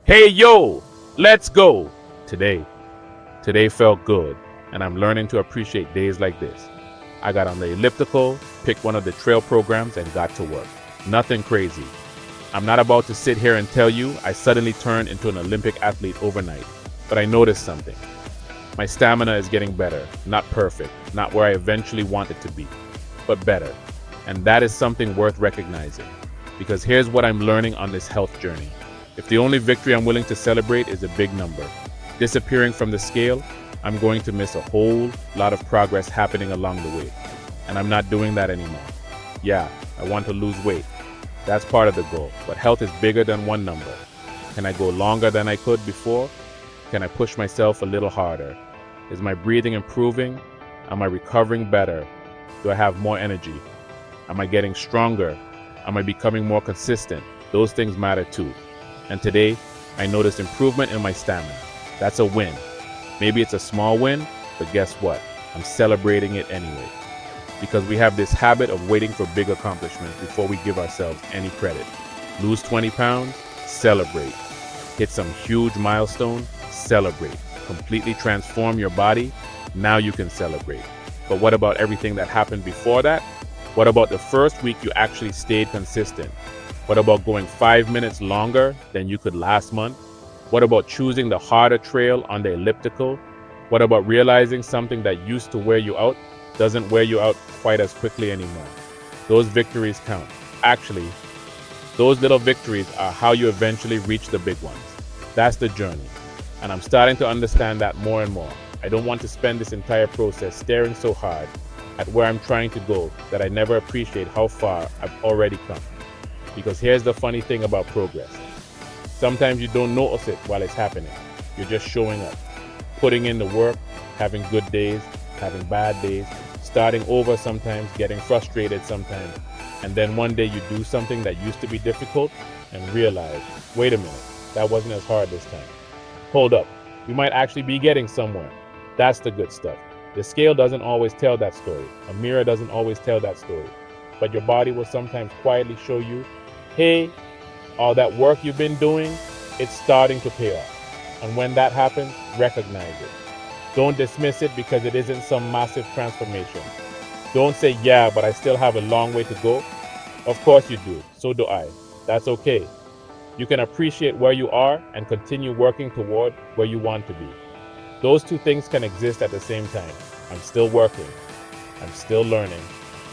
Hey yo, let's go! Today. Today felt good, and I'm learning to appreciate days like this. I got on the elliptical, picked one of the trail programs, and got to work. Nothing crazy. I'm not about to sit here and tell you I suddenly turned into an Olympic athlete overnight, but I noticed something. My stamina is getting better, not perfect, not where I eventually want it to be, but better. And that is something worth recognizing, because here's what I'm learning on this health journey. If the only victory I'm willing to celebrate is a big number, disappearing from the scale, I'm going to miss a whole lot of progress happening along the way. And I'm not doing that anymore. Yeah, I want to lose weight. That's part of the goal, but health is bigger than one number. Can I go longer than I could before? Can I push myself a little harder? Is my breathing improving? Am I recovering better? Do I have more energy? Am I getting stronger? Am I becoming more consistent? Those things matter too. And today, I noticed improvement in my stamina. That's a win. Maybe it's a small win, but guess what? I'm celebrating it anyway. Because we have this habit of waiting for big accomplishments before we give ourselves any credit. Lose 20 pounds? Celebrate. Hit some huge milestone? Celebrate. Completely transform your body? Now you can celebrate. But what about everything that happened before that? What about the first week you actually stayed consistent? What about going 5 minutes longer than you could last month? What about choosing the harder trail on the elliptical? What about realizing something that used to wear you out doesn't wear you out quite as quickly anymore? Those victories count. Actually, those little victories are how you eventually reach the big ones. That's the journey. And I'm starting to understand that more and more. I don't want to spend this entire process staring so hard at where I'm trying to go that I never appreciate how far I've already come. Because here's the funny thing about progress. Sometimes you don't notice it while it's happening. You're just showing up, putting in the work, having good days, having bad days, starting over sometimes, getting frustrated sometimes, and then one day you do something that used to be difficult and realize, wait a minute, that wasn't as hard this time. Hold up, we might actually be getting somewhere. That's the good stuff. The scale doesn't always tell that story. A mirror doesn't always tell that story. But your body will sometimes quietly show you, hey, all that work you've been doing, it's starting to pay off. And when that happens, recognize it. Don't dismiss it because it isn't some massive transformation. Don't say, yeah, but I still have a long way to go. Of course you do. So do I. That's okay. You can appreciate where you are and continue working toward where you want to be. Those two things can exist at the same time. I'm still working. I'm still learning.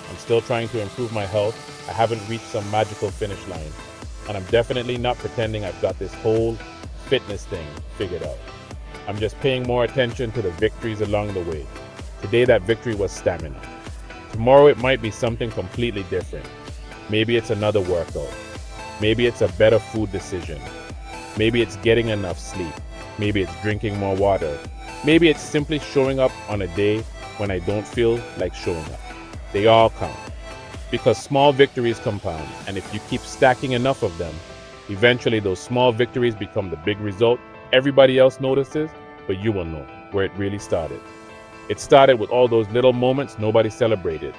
I'm still trying to improve my health. I haven't reached some magical finish line. And I'm definitely not pretending I've got this whole fitness thing figured out. I'm just paying more attention to the victories along the way. Today that victory was stamina. Tomorrow it might be something completely different. Maybe it's another workout. Maybe it's a better food decision. Maybe it's getting enough sleep. Maybe it's drinking more water. Maybe it's simply showing up on a day when I don't feel like showing up. They all count. Because small victories compound, and if you keep stacking enough of them, eventually those small victories become the big result everybody else notices, but you will know where it really started. It started with all those little moments nobody celebrated,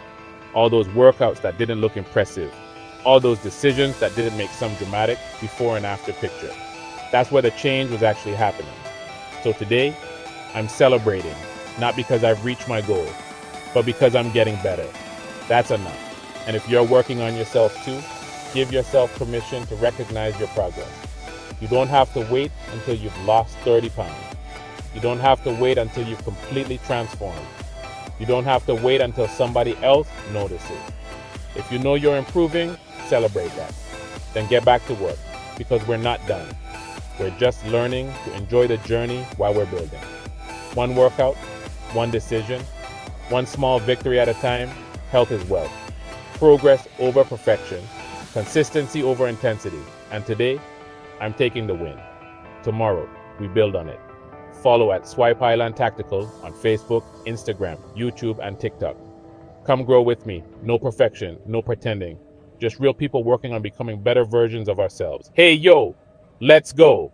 all those workouts that didn't look impressive, all those decisions that didn't make some dramatic before and after picture. That's where the change was actually happening. So today, I'm celebrating, not because I've reached my goal, but because I'm getting better. That's enough. And if you're working on yourself too, give yourself permission to recognize your progress. You don't have to wait until you've lost 30 pounds. You don't have to wait until you've completely transformed. You don't have to wait until somebody else notices. If you know you're improving, celebrate that. Then get back to work, because we're not done. We're just learning to enjoy the journey while we're building. One workout, one decision, one small victory at a time. Health is wealth. Progress over perfection, consistency over intensity. And today, I'm taking the win. Tomorrow, we build on it. Follow at Swipe Highland Tactical on Facebook, Instagram, YouTube, and TikTok. Come grow with me. No perfection, no pretending. Just real people working on becoming better versions of ourselves. Hey yo, let's go.